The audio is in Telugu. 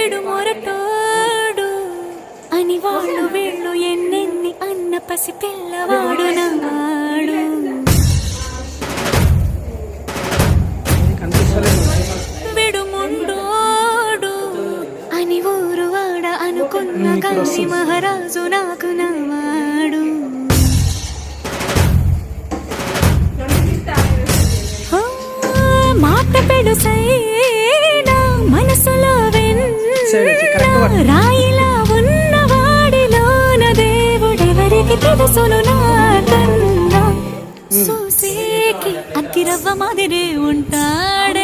విడు మొరటోడు అని వాళ్ళు వీళ్ళు ఎన్నెన్ని అన్న పసి పిల్లవాడు నాడు. విడు ముండోడు అని ఊరు వాడ అనుకున్న గాలి మహారాజు నాకు నవాడు. మాట పెడుసైనా మనసులో రాయిలా ఉన్నవాడిలోన దేవుడెవరికి తెలుసును నాకన్నా. సూసేకి అగ్గిరవ్వ మాదిరే ఉంటాడే